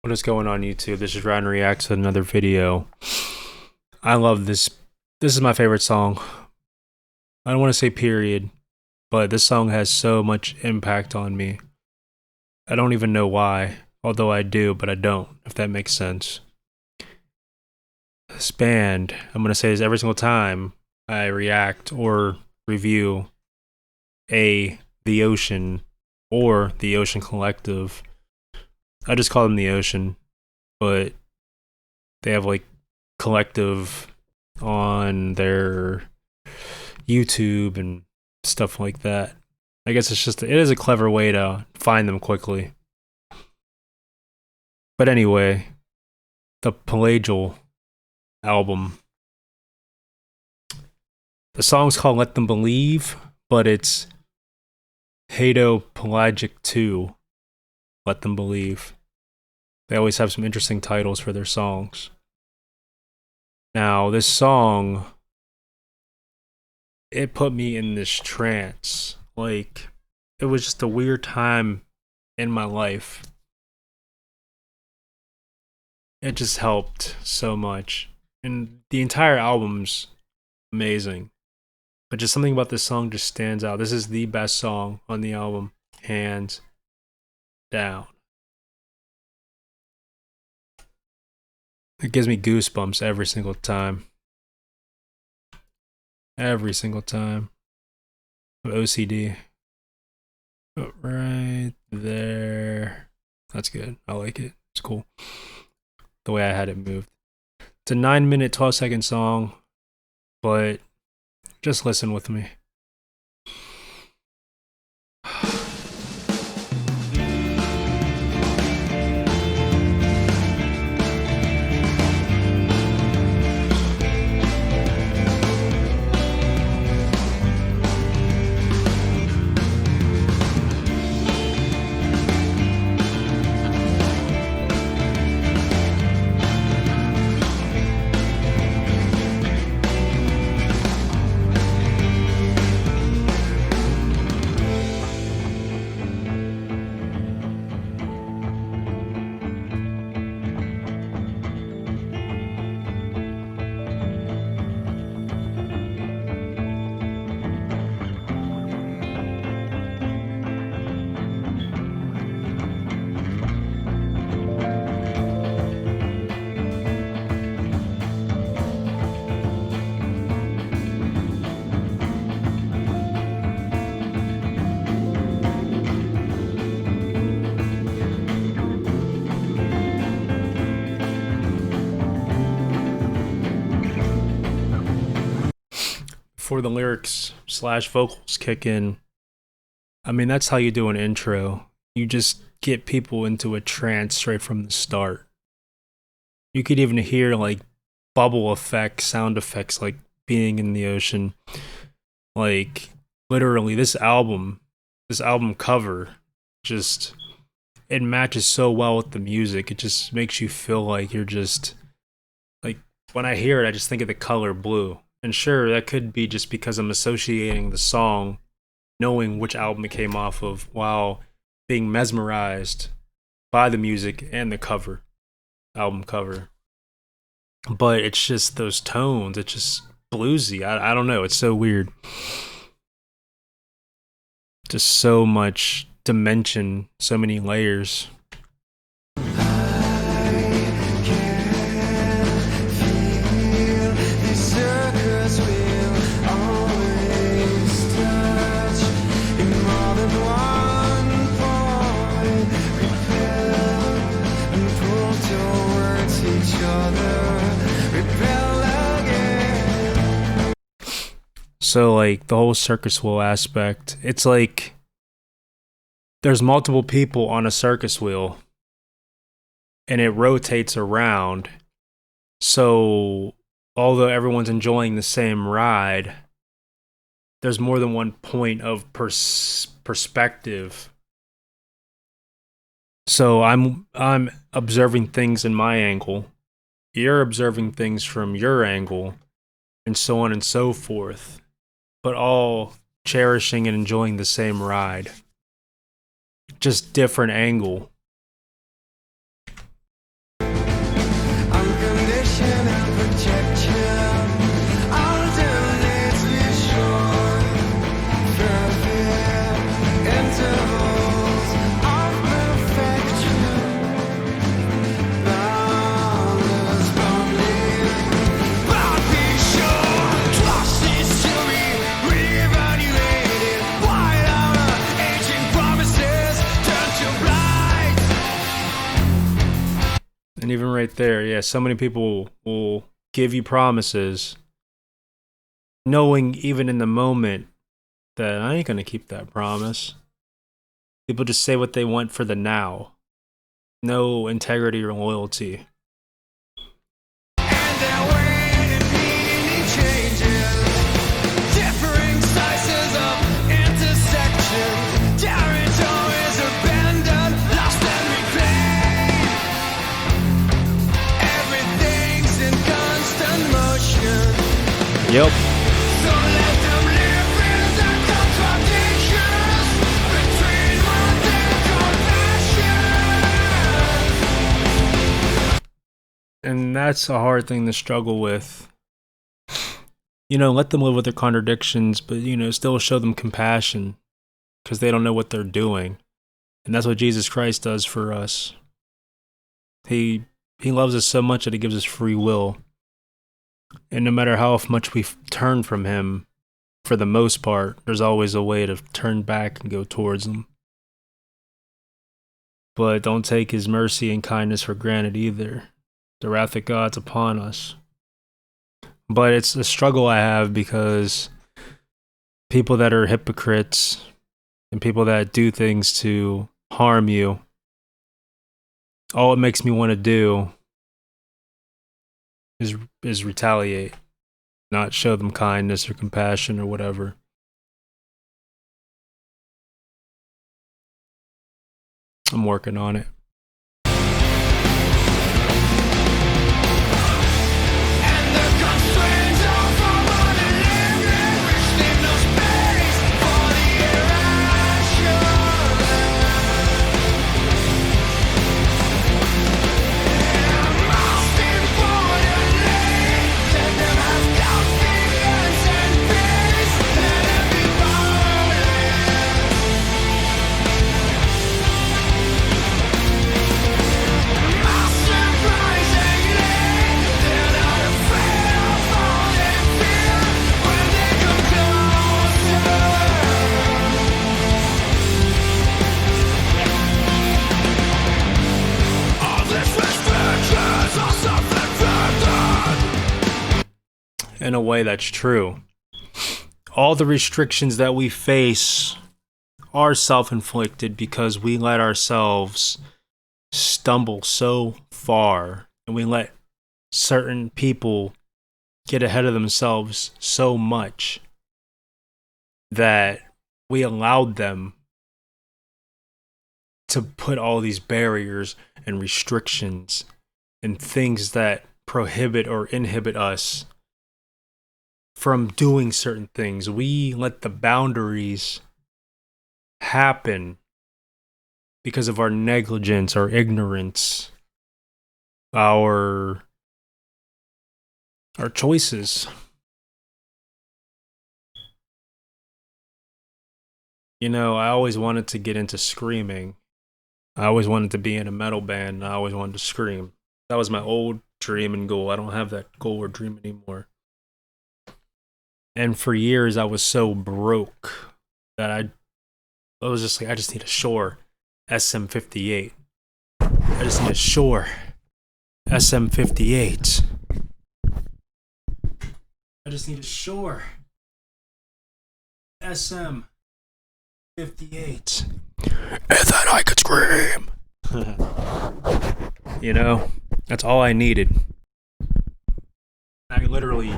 What is going on YouTube? This is RyanREAX with another video. I love this. This is my favorite song. I don't want to say period, but this song has so much impact on me. I don't even know why, although I do, but I don't, if that makes sense. This band, I'm going to say this every single time I react or review The Ocean or The Ocean Collective. I just call them The Ocean, but they have like collective on their YouTube and stuff like that. I guess it is a clever way to find them quickly. But anyway, the Pelagial album. The song's called Let Them Believe, but it's Hato Pelagic 2. Let Them Believe. They always have some interesting titles for their songs. Now, this song, it put me in this trance. Like, it was just a weird time in my life. It just helped so much. And the entire album's amazing. But just something about this song just stands out. This is the best song on the album, hands down. It gives me goosebumps every single time. Every single time. OCD. Oh, right there. That's good. I like it. It's cool. The way I had it moved. It's a 9-minute, 12-second song, but just listen with me. Before the lyrics / vocals kick in, I mean, that's how you do an intro. You just get people into a trance straight from the start. You could even hear like bubble effects, sound effects, like being in the ocean. Like, literally, this album cover, just, it matches so well with the music. It just makes you feel like you're just, like, when I hear it, I just think of the color blue. And sure, that could be just because I'm associating the song, knowing which album it came off of, while being mesmerized by the music and the cover, album cover. But it's just those tones, it's just bluesy. I don't know, it's so weird. Just so much dimension, so many layers. So, like, the whole circus wheel aspect, it's like there's multiple people on a circus wheel and it rotates around. So, although everyone's enjoying the same ride, there's more than one point of perspective. So, I'm observing things in my angle, you're observing things from your angle, and so on and so forth, but all cherishing and enjoying the same ride. Just different angle. And even right there, yeah, so many people will give you promises, knowing even in the moment that I ain't gonna keep that promise. People just say what they want for the now. No integrity or loyalty. Yep. So let them live with the contradictions between what their compassion. And that's a hard thing to struggle with. You know, let them live with their contradictions, but, you know, still show them compassion because they don't know what they're doing. And that's what Jesus Christ does for us. He loves us so much that he gives us free will. And no matter how much we turn from him, for the most part, there's always a way to turn back and go towards him. But don't take his mercy and kindness for granted either. The wrath of God's upon us. But it's a struggle I have because people that are hypocrites and people that do things to harm you, all it makes me want to do is retaliate, not show them kindness or compassion or whatever. I'm working on it. In a way, that's true. All the restrictions that we face are self-inflicted because we let ourselves stumble so far and we let certain people get ahead of themselves so much that we allowed them to put all these barriers and restrictions and things that prohibit or inhibit us from doing certain things. We let the boundaries happen because of our negligence, our ignorance, our choices. You know, I always wanted to get into screaming. I always wanted to be in a metal band. I always wanted to scream. That was my old dream and goal. I don't have that goal or dream anymore. And for years, I was so broke that I was just like, I just need a Shure SM58. I just need a Shure SM58. I just need a Shure SM58. And then I could scream. You know, that's all I needed. I literally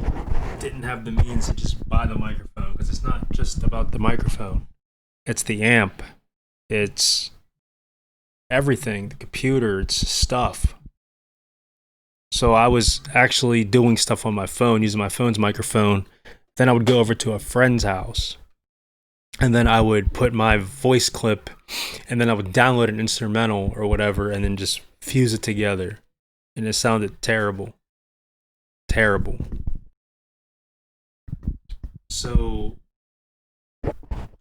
didn't have the means to just buy the microphone because it's not just about the microphone. It's the amp. It's everything. The computer. It's stuff. So I was actually doing stuff on my phone, using my phone's microphone. Then I would go over to a friend's house. And then I would put my voice clip and then I would download an instrumental or whatever and then just fuse it together. And it sounded terrible. Terrible. So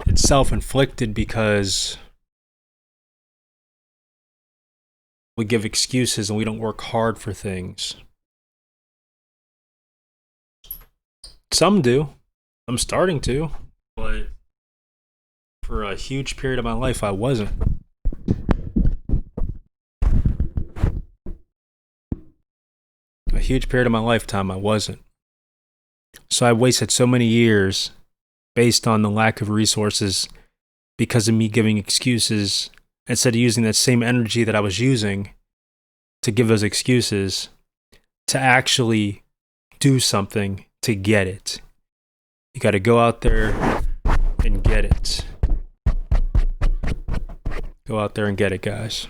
it's self-inflicted because we give excuses and we don't work hard for things. Some do. I'm starting to. But for a huge period of my life, I wasn't. huge period of my lifetime I wasn't. So I wasted so many years based on the lack of resources because of me giving excuses instead of using that same energy that I was using to give those excuses to actually do something to get it. You got to go out there and get it. Go out there and get it, guys.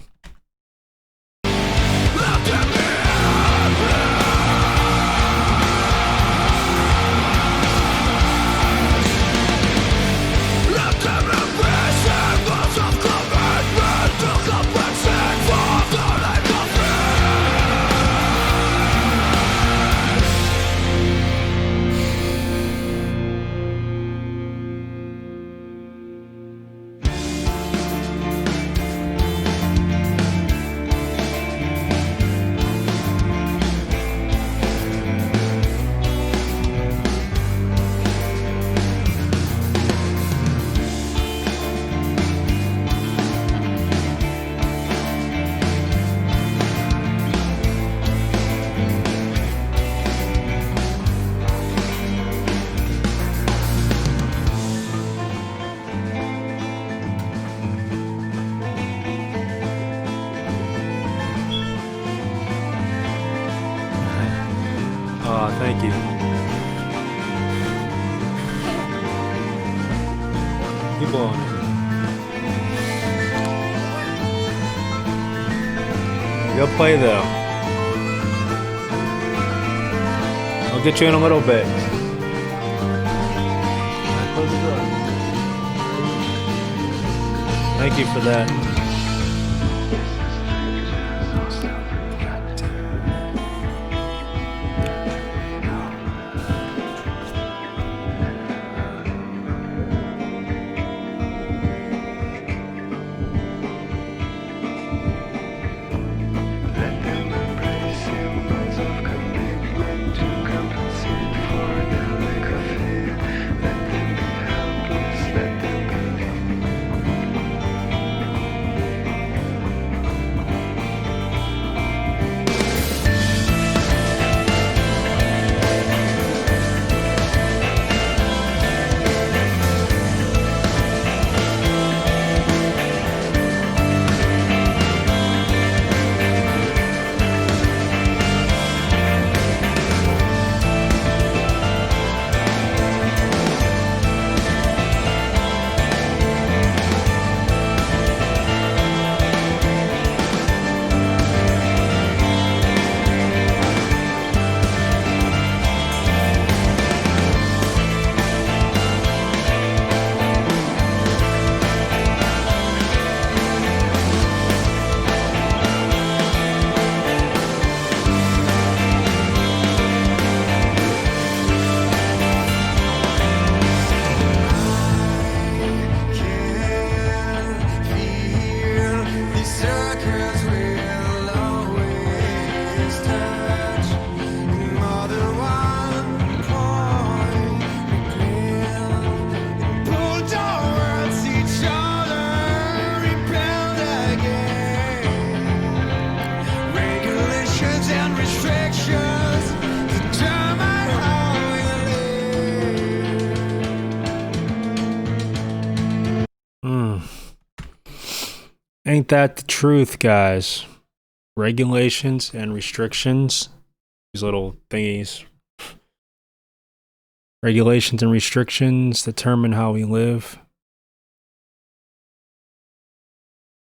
Thank you. Keep blowing it. Go play though. I'll get you in a little bit. Close the door. Thank you for that. Ain't that the truth, guys? Regulations and restrictions. These little thingies. Regulations and restrictions determine how we live.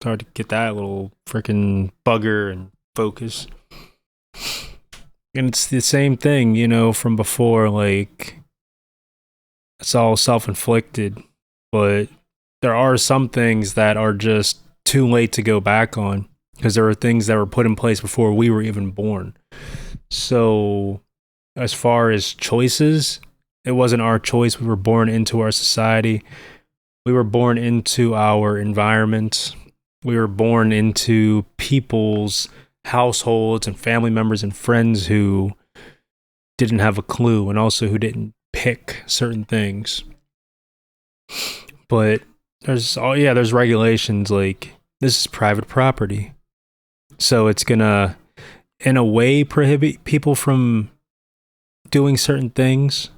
It's hard to get that little freaking bugger and focus. And it's the same thing, you know, from before. Like, it's all self-inflicted. But there are some things that are just too late to go back on, because there are things that were put in place before we were even born. So as far as choices, it wasn't our choice. We were born into our society. We were born into our environment. We were born into people's households and family members and friends who didn't have a clue, and also who didn't pick certain things. But there's regulations. Like, this is private property, so it's gonna, in a way prohibit people from doing certain things.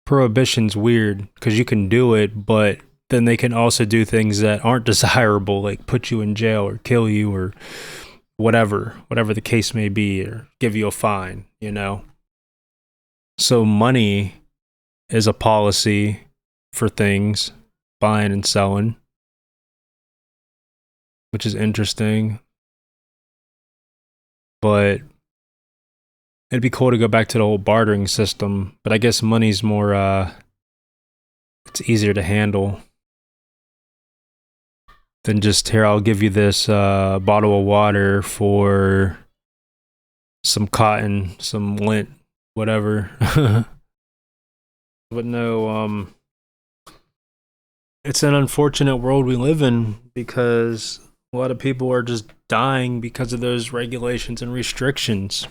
Prohibition's weird because you can do it, but then they can also do things that aren't desirable, like put you in jail or kill you or whatever the case may be, or give you a fine, you know? So money is a policy for things, buying and selling, which is interesting. But it'd be cool to go back to the whole bartering system, but I guess money's more, it's easier to handle than just, here, I'll give you this bottle of water for some cotton, some lint, whatever. But no, it's an unfortunate world we live in because a lot of people are just dying because of those regulations and restrictions.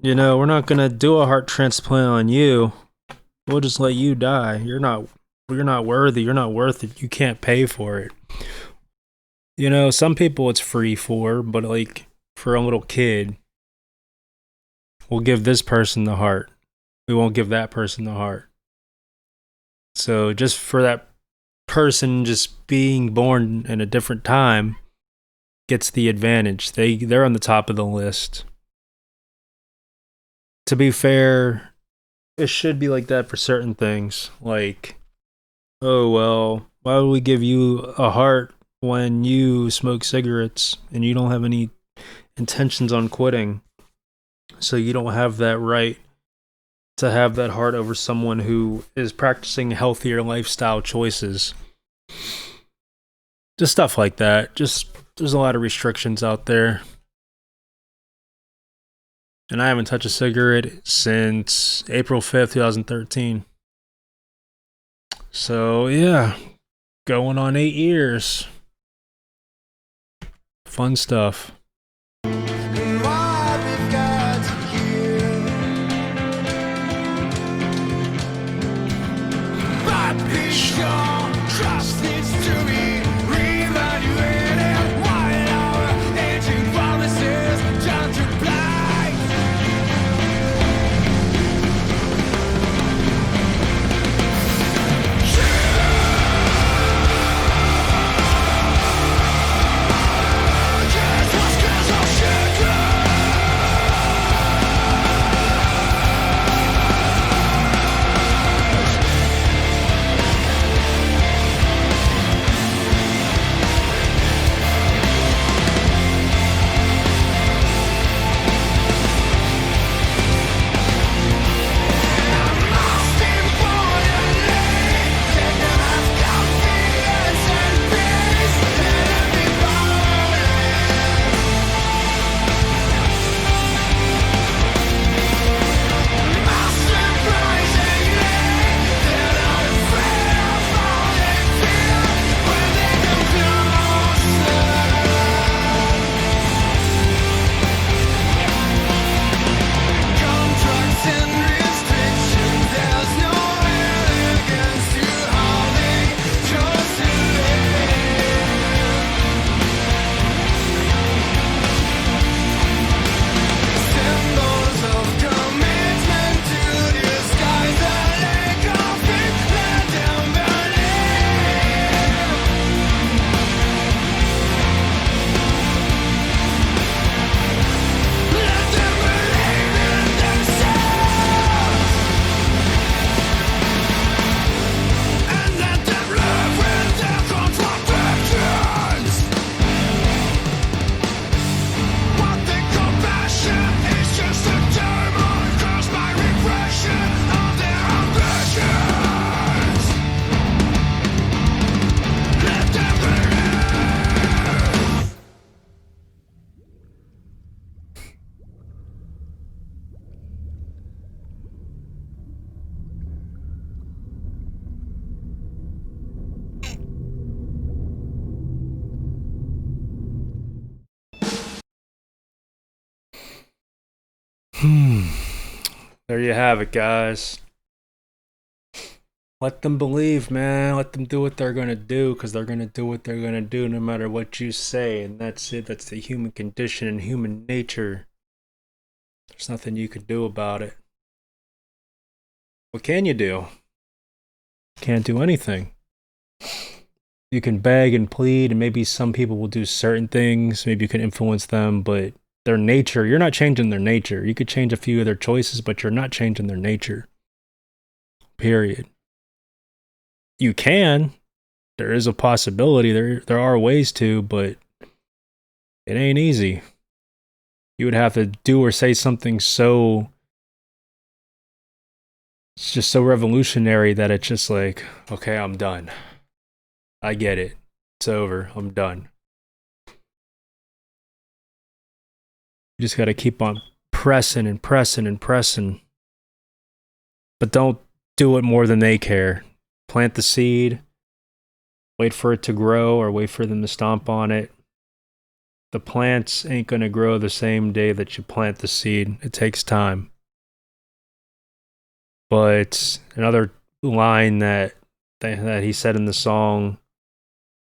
You know, we're not gonna do a heart transplant on you. We'll just let you die. You're not worthy. You're not worth it. You can't pay for it. You know, some people it's free for, but like for a little kid, we'll give this person the heart. We won't give that person the heart. So just for that person just being born in a different time gets the advantage. They're on the top of the list. To be fair, it should be like that for certain things. Like, oh well, why would we give you a heart when you smoke cigarettes and you don't have any intentions on quitting? So you don't have that right to have that heart over someone who is practicing healthier lifestyle choices. Just stuff like that. Just, there's a lot of restrictions out there. And I haven't touched a cigarette since April 5th, 2013. So, yeah, going on 8 years. Fun stuff. There you have it, guys. Let them believe, man. Let them do what they're gonna do, because they're gonna do what they're gonna do no matter what you say. And that's it. That's the human condition and human nature. There's nothing you can do about it. What can you do? Can't do anything. You can beg and plead, and maybe some people will do certain things. Maybe you can influence them, but their nature, you're not changing their nature. You could change a few of their choices, but you're not changing their nature. Period. You can. There is a possibility. There are ways to, but it ain't easy. You would have to do or say something so, it's just so revolutionary that it's just like, okay, I'm done. I get it. It's over. I'm done. You just got to keep on pressing and pressing and pressing. But don't do it more than they care. Plant the seed, wait for it to grow or wait for them to stomp on it. The plants ain't going to grow the same day that you plant the seed. It takes time. But another line that he said in the song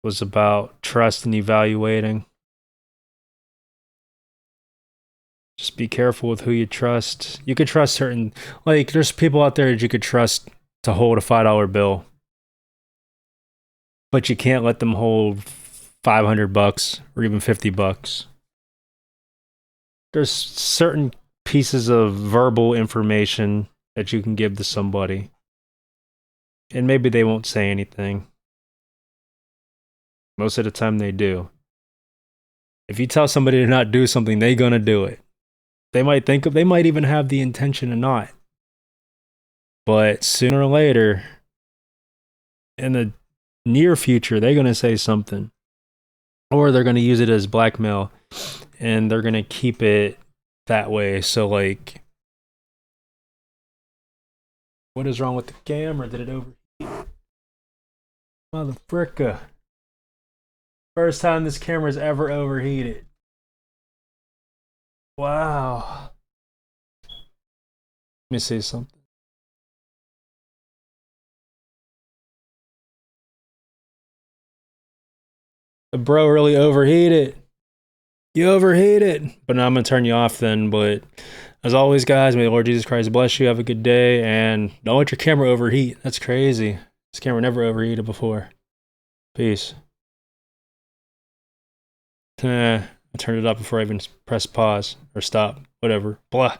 was about trust and evaluating. Just be careful with who you trust. You could trust certain, like, there's people out there that you could trust to hold a $5 bill, but you can't let them hold $500 or even $50. There's certain pieces of verbal information that you can give to somebody, and maybe they won't say anything. Most of the time they do. If you tell somebody to not do something, they're gonna do it. They might even have the intention to not. But sooner or later, in the near future, they're gonna say something. Or they're gonna use it as blackmail, and they're gonna keep it that way. So, like, what is wrong with the camera? Did it overheat? Motherfricka. First time this camera's ever overheated. Wow. Let me see something. The bro really overheated. You overheated. But now I'm going to turn you off then. But as always, guys, may the Lord Jesus Christ bless you. Have a good day. And don't let your camera overheat. That's crazy. This camera never overheated before. Peace. I turned it up before I even pressed pause or stop. Whatever. Blah.